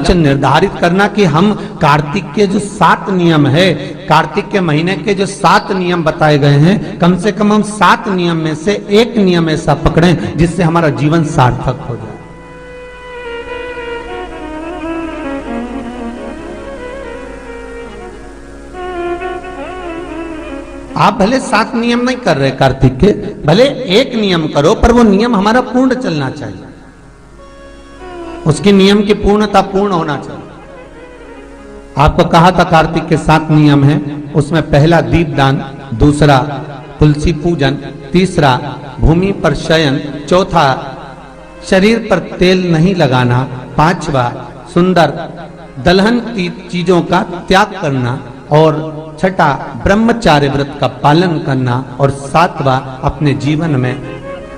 लक्ष्य निर्धारित करना कि हम कार्तिक के जो 7 नियम है, कार्तिक के महीने के जो 7 नियम बताए गए हैं, कम से कम हम 7 नियम में से एक नियम ऐसा पकड़ें जिससे हमारा जीवन सार्थक हो जाए। आप भले 7 नियम नहीं कर रहे कार्तिक के, भले एक नियम करो, पर वो नियम हमारा पूर्ण चलना चाहिए, उसके नियम की पूर्णता पूर्ण होना चाहिए। आपको कहा था कार्तिक के 7 नियम हैं, उसमें पहला दीपदान, दूसरा तुलसी पूजन, तीसरा भूमि पर शयन, चौथा शरीर पर तेल नहीं लगाना, पांचवा सुंदर दलहन की चीजों का त्याग करना, और छठा ब्रह्मचार्य व्रत का पालन करना, और 7वां अपने जीवन में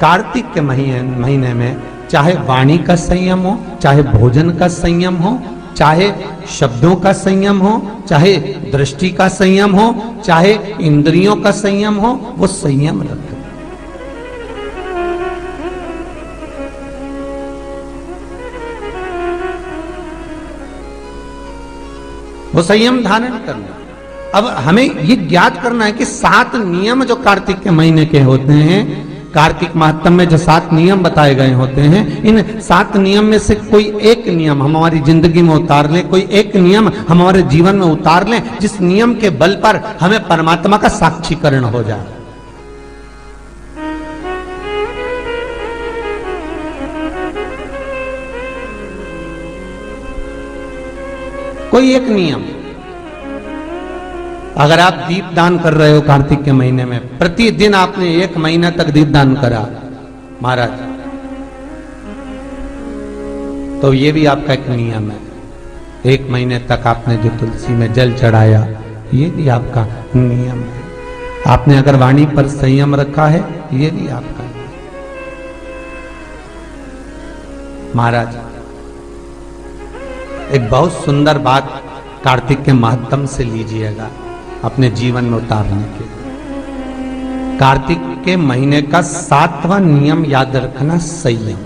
कार्तिक के महीने में चाहे वाणी का संयम हो, चाहे भोजन का संयम हो, चाहे शब्दों का संयम हो, चाहे दृष्टि का संयम हो, चाहे इंद्रियों का संयम हो, वो संयम रखें। वो संयम धारण करना। अब हमें ये ज्ञात करना है कि 7 नियम जो कार्तिक के महीने के होते हैं, कार्तिक माहात्म्य में जो 7 नियम बताए गए होते हैं, इन 7 नियम में से कोई एक नियम हम हमारी जिंदगी में उतार लें, कोई एक नियम हम हमारे जीवन में उतार लें, जिस नियम के बल पर हमें परमात्मा का साक्षीकरण हो जाए। कोई एक नियम। अगर आप दीप दान कर रहे हो कार्तिक के महीने में, प्रतिदिन आपने 1 महीना तक दीप दान करा महाराज, तो ये भी आपका एक नियम है। 1 महीने तक आपने जो तुलसी में जल चढ़ाया, ये भी आपका नियम है। आपने अगर वाणी पर संयम रखा है, ये भी आपका नियम। महाराज एक बहुत सुंदर बात कार्तिक के माध्यम से लीजिएगा अपने जीवन में उतारने के लिए। कार्तिक के महीने का 7वां नियम याद रखना, संयम।